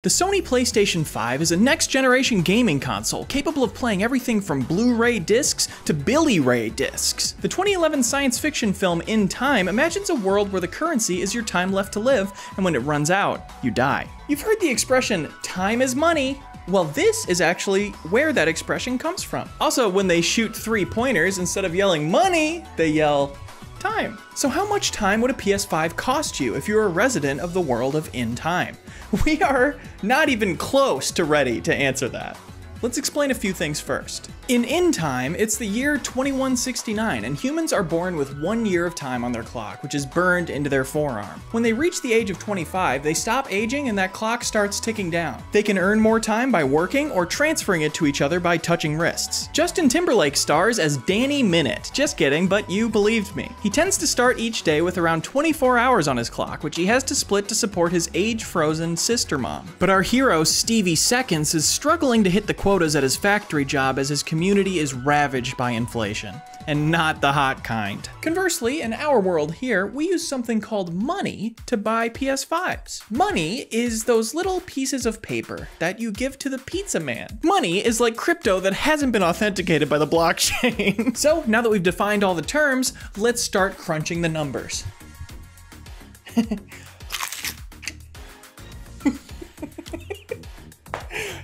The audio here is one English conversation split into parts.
The Sony PlayStation 5 is a next-generation gaming console capable of playing everything from Blu-ray discs to Billy-Ray discs. The 2011 science fiction film In Time imagines a world where the currency is your time left to live, and when it runs out, you die. You've heard the expression, time is money. Well, this is actually where that expression comes from. Also, when they shoot 3 pointers, instead of yelling money, they yell time. So how much time would a PS5 cost you if you're a resident of the world of In Time? We are not even close to ready to answer that. Let's explain a few things first. In Time, it's the year 2169, and humans are born with 1 year of time on their clock, which is burned into their forearm. When they reach the age of 25, they stop aging and that clock starts ticking down. They can earn more time by working or transferring it to each other by touching wrists. Justin Timberlake stars as Danny Minute. Just kidding, but you believed me. He tends to start each day with around 24 hours on his clock, which he has to split to support his age-frozen sister mom. But our hero, Stevie Seconds, is struggling to hit the quotas at his factory job as his community is ravaged by inflation, and not the hot kind. Conversely, in our world here, we use something called money to buy PS5s. Money is those little pieces of paper that you give to the pizza man. Money is like crypto that hasn't been authenticated by the blockchain. So now that we've defined all the terms, let's start crunching the numbers.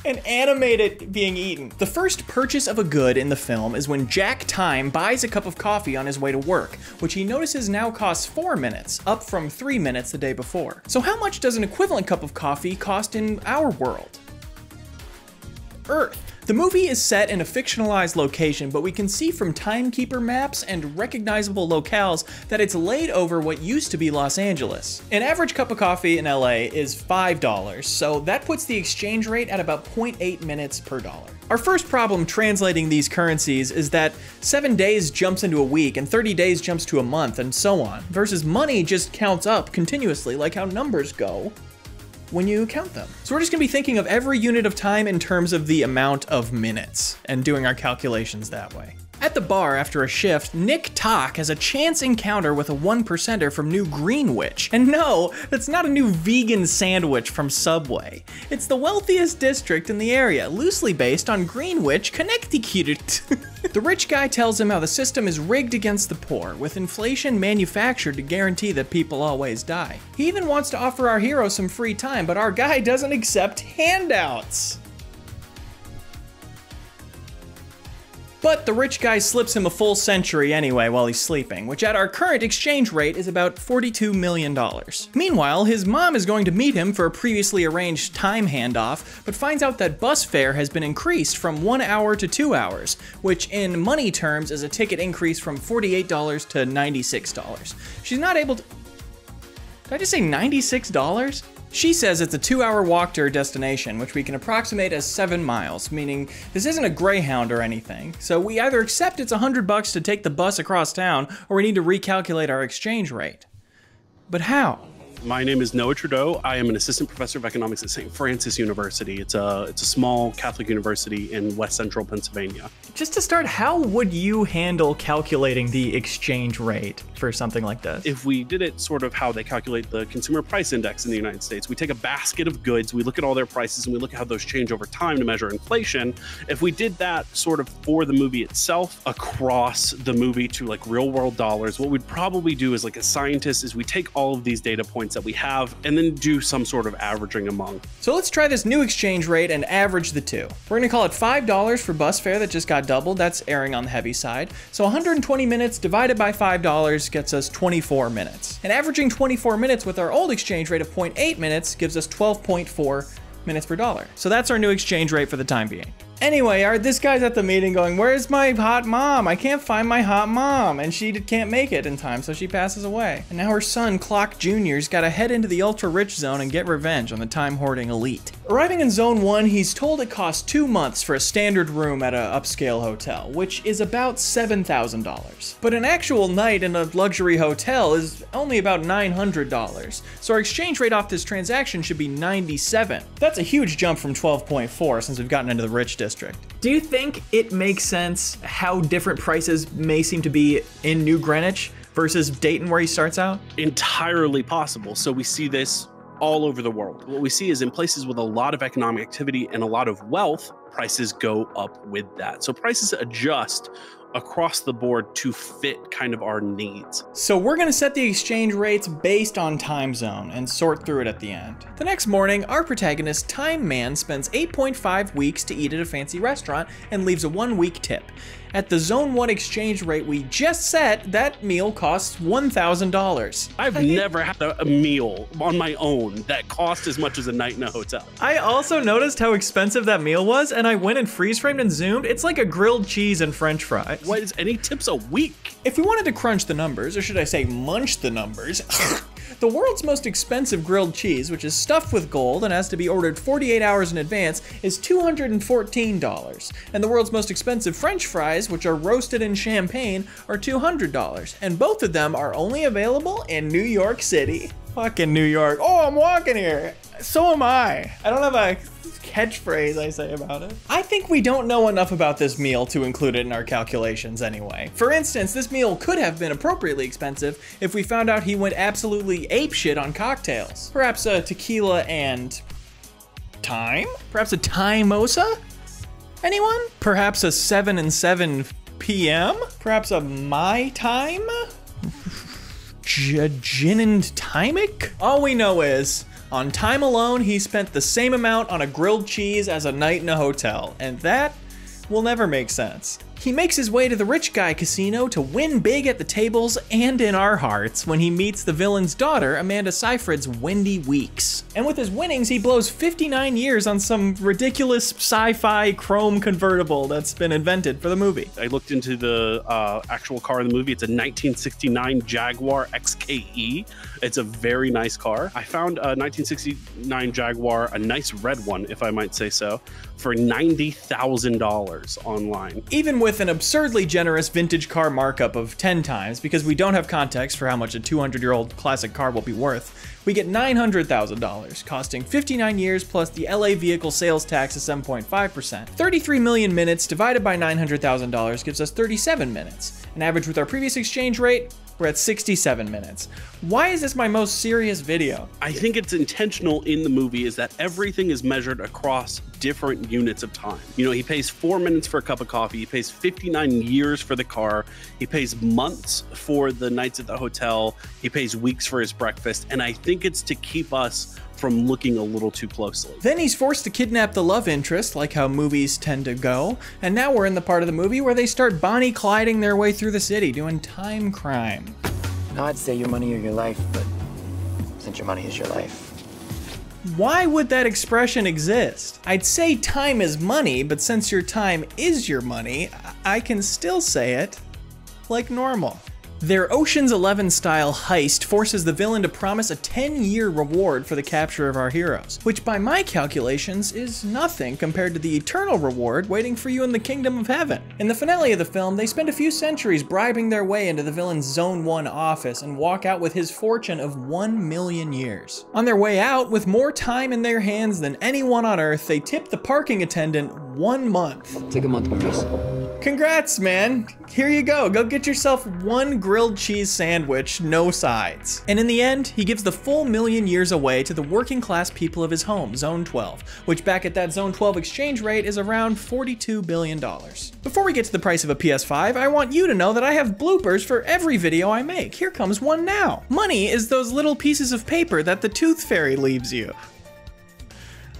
And animate it being eaten. The first purchase of a good in the film is when Jack Time buys a cup of coffee on his way to work, which he notices now costs 4 minutes, up from 3 minutes the day before. So how much does an equivalent cup of coffee cost in our world? Earth. The movie is set in a fictionalized location, but we can see from timekeeper maps and recognizable locales that it's laid over what used to be Los Angeles. An average cup of coffee in LA is $5, so that puts the exchange rate at about 0.8 minutes per dollar. Our first problem translating these currencies is that 7 days jumps into a week and 30 days jumps to a month and so on, versus money just counts up continuously like how numbers go when you count them. So we're just gonna be thinking of every unit of time in terms of the amount of minutes and doing our calculations that way. At the bar after a shift, Nick Tock has a chance encounter with a 1%er from New Greenwich. And no, that's not a new vegan sandwich from Subway. It's the wealthiest district in the area, loosely based on Greenwich, Connecticut. The rich guy tells him how the system is rigged against the poor, with inflation manufactured to guarantee that people always die. He even wants to offer our hero some free time, but our guy doesn't accept handouts. But the rich guy slips him a full century anyway while he's sleeping, which at our current exchange rate is about $42 million. Meanwhile, his mom is going to meet him for a previously arranged time handoff, but finds out that bus fare has been increased from 1 hour to 2 hours, which in money terms is a ticket increase from $48 to $96. She's not able to... Did I just say $96? She says it's a 2-hour walk to her destination, which we can approximate as 7 miles, meaning this isn't a Greyhound or anything. So we either accept it's $100 to take the bus across town, or we need to recalculate our exchange rate. But how? My name is Noah Trudeau. I am an assistant professor of economics at St. Francis University. It's a small Catholic university in west central Pennsylvania. Just to start, how would you handle calculating the exchange rate for something like this? If we did it sort of how they calculate the consumer price index in the United States, we take a basket of goods, we look at all their prices, and we look at how those change over time to measure inflation. If we did that sort of for the movie itself, across the movie to like real world dollars, what we'd probably do as like a scientist is we take all of these data points that we have and then do some sort of averaging among. So let's try this new exchange rate and average the two. We're gonna call it $5 for bus fare that just got doubled. That's erring on the heavy side. So 120 minutes divided by $5 gets us 24 minutes. And averaging 24 minutes with our old exchange rate of 0.8 minutes gives us 12.4 minutes per dollar. So that's our new exchange rate for the time being. Anyway, this guy's at the meeting going, where's my hot mom? I can't find my hot mom. And she can't make it in time, so she passes away. And now her son, Clock Jr.'s got to head into the ultra-rich zone and get revenge on the time-hoarding elite. Arriving in Zone 1, he's told it costs 2 months for a standard room at an upscale hotel, which is about $7,000. But an actual night in a luxury hotel is only about $900. So our exchange rate off this transaction should be 97. That's a huge jump from 12.4 since we've gotten into the rich district. Do you think it makes sense how different prices may seem to be in New Greenwich versus Dayton where he starts out? Entirely possible. So we see this all over the world. What we see is in places with a lot of economic activity and a lot of wealth, prices go up with that. So prices adjust across the board to fit kind of our needs. So we're gonna set the exchange rates based on time zone and sort through it at the end. The next morning, our protagonist, Time Man, spends 8.5 weeks to eat at a fancy restaurant and leaves a 1-week tip. At the Zone 1 exchange rate we just set, that meal costs $1,000. I've never had a meal on my own that cost as much as a night in a hotel. I also noticed how expensive that meal was, and I went and freeze framed and zoomed. It's like a grilled cheese and french fries. What is any tips a week? If we wanted to crunch the numbers, or should I say munch the numbers, the world's most expensive grilled cheese, which is stuffed with gold and has to be ordered 48 hours in advance, is $214. And the world's most expensive french fries, which are roasted in champagne, are $200. And both of them are only available in New York City. Fucking New York. Oh, I'm walking here. So am I. I don't have a catchphrase I say about it. I think we don't know enough about this meal to include it in our calculations anyway. For instance, this meal could have been appropriately expensive if we found out he went absolutely apeshit on cocktails. Perhaps a tequila and time? Perhaps a Time-osa? Anyone? Perhaps a 7 and 7 p.m.? Perhaps a My Time? Gin and Timic? All we know is, on time alone, he spent the same amount on a grilled cheese as a night in a hotel, and that will never make sense. He makes his way to the rich guy casino to win big at the tables and in our hearts when he meets the villain's daughter, Amanda Seyfried's Wendy Weeks. And with his winnings, he blows 59 years on some ridiculous sci-fi chrome convertible that's been invented for the movie. I looked into the actual car in the movie. It's a 1969 Jaguar XKE. It's a very nice car. I found a 1969 Jaguar, a nice red one, if I might say so, for $90,000 online. Even with an absurdly generous vintage car markup of 10 times, because we don't have context for how much a 200-year-old classic car will be worth, we get $900,000, costing 59 years plus the LA vehicle sales tax of 7.5%. 33 million minutes divided by $900,000 gives us 37 minutes. An average with our previous exchange rate, we're at 67 minutes. Why is this my most serious video? I think it's intentional in the movie is that everything is measured across different units of time. You know, he pays 4 minutes for a cup of coffee, he pays 59 years for the car, he pays months for the nights at the hotel, he pays weeks for his breakfast, and I think it's to keep us from looking a little too closely. Then he's forced to kidnap the love interest, like how movies tend to go, and now we're in the part of the movie where they start Bonnie Clyding their way through the city, doing time crime. Now I'd say your money or your life, but since your money is your life. Why would that expression exist? I'd say time is money, but since your time is your money, I can still say it like normal. Their Ocean's 11 style heist forces the villain to promise a 10-year reward for the capture of our heroes, which by my calculations is nothing compared to the eternal reward waiting for you in the kingdom of heaven. In the finale of the film, they spend a few centuries bribing their way into the villain's Zone 1 office and walk out with his fortune of 1 million years. On their way out, with more time in their hands than anyone on Earth, they tip the parking attendant 1 month. Take a month, Maurice. Congrats, man. Here you go. Go get yourself one grilled cheese sandwich, no sides. And in the end, he gives the full 1 million years away to the working class people of his home, Zone 12, which back at that Zone 12 exchange rate is around $42 billion. Before we get to the price of a PS5, I want you to know that I have bloopers for every video I make. Here comes one now. Money is those little pieces of paper that the tooth fairy leaves you.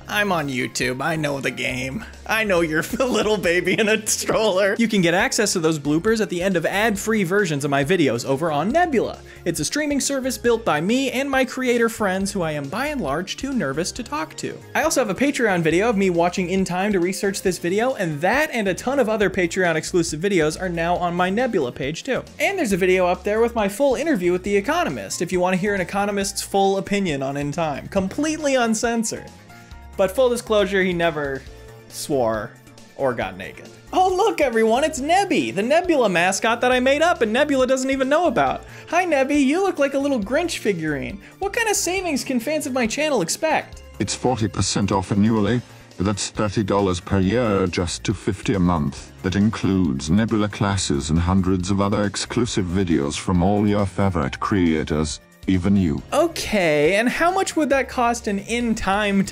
I'm on YouTube, I know the game. I know you're a little baby in a stroller. You can get access to those bloopers at the end of ad-free versions of my videos over on Nebula. It's a streaming service built by me and my creator friends who I am by and large too nervous to talk to. I also have a Patreon video of me watching in time to research this video, and that and a ton of other Patreon exclusive videos are now on my Nebula page too. And there's a video up there with my full interview with The Economist if you want to hear an economist's full opinion on In Time, completely uncensored. But full disclosure, he never swore or got naked. Oh look everyone, it's Nebby, the Nebula mascot that I made up and Nebula doesn't even know about. Hi Nebby, you look like a little Grinch figurine. What kind of savings can fans of my channel expect? It's 40% off annually. That's $30 per year, just $250 a month. That includes Nebula classes and hundreds of other exclusive videos from all your favorite creators. even you. Okay, and how much would that cost in time?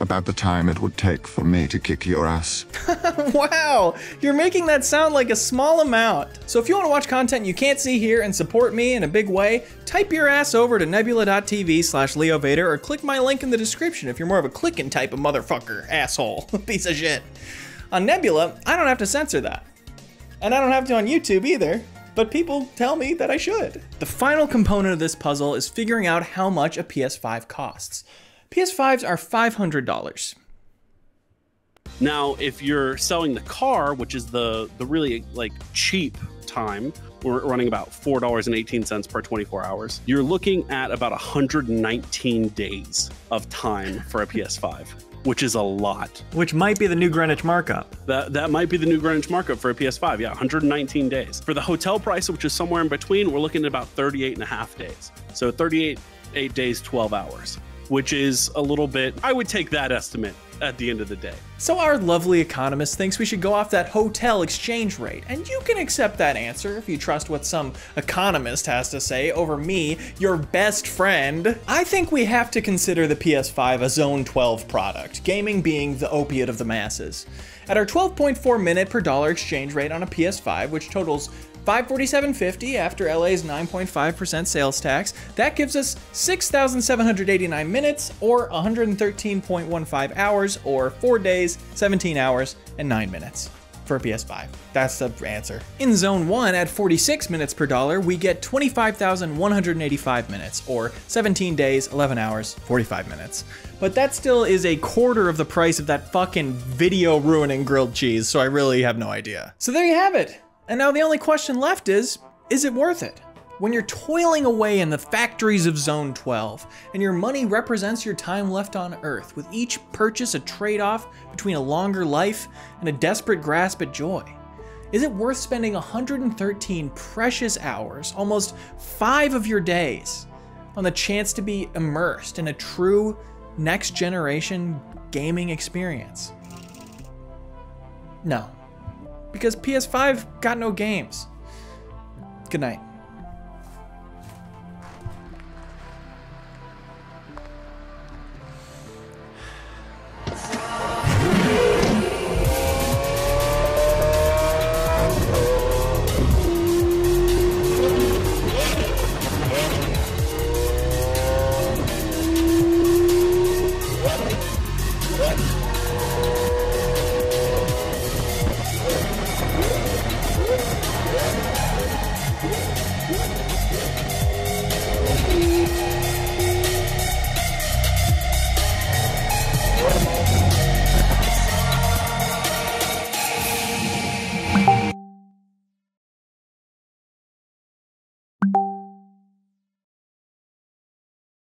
About the time it would take for me to kick your ass. Wow, you're making that sound like a small amount. So if you want to watch content you can't see here and support me in a big way, type your ass over to nebula.tv/LeoVader or click my link in the description if you're more of a clicking type of motherfucker, asshole, piece of shit. On Nebula, I don't have to censor that. And I don't have to on YouTube either, but people tell me that I should. The final component of this puzzle is figuring out how much a PS5 costs. PS5s are $500. Now, if you're selling the car, which is the really like cheap time, we're running about $4.18 per 24 hours. You're looking at about 119 days of time for a PS5, which is a lot. Which might be the new Greenwich markup. That might be the new Greenwich markup for a PS5. Yeah, 119 days. For the hotel price, which is somewhere in between, we're looking at about 38 and a half days. So 8 days, 12 hours. Which is a little bit, I would take that estimate at the end of the day. So our lovely economist thinks we should go off that hotel exchange rate, and you can accept that answer if you trust what some economist has to say over me, your best friend. I think we have to consider the PS5 a Zone 12 product, gaming being the opiate of the masses. At our 12.4 minute per dollar exchange rate on a PS5, which totals $547.50 after LA's 9.5% sales tax, that gives us 6,789 minutes, or 113.15 hours, or 4 days, 17 hours, and 9 minutes for a PS5. That's the answer. In Zone 1, at 46 minutes per dollar, we get 25,185 minutes, or 17 days, 11 hours, 45 minutes. But that still is a quarter of the price of that fucking video-ruining grilled cheese, so I really have no idea. So there you have it. And now the only question left is it worth it? When you're toiling away in the factories of Zone 12, and your money represents your time left on Earth, with each purchase a trade-off between a longer life and a desperate grasp at joy, is it worth spending 113 precious hours, almost 5 of your days, on the chance to be immersed in a true next-generation gaming experience? No. Because PS5 got no games. Good night.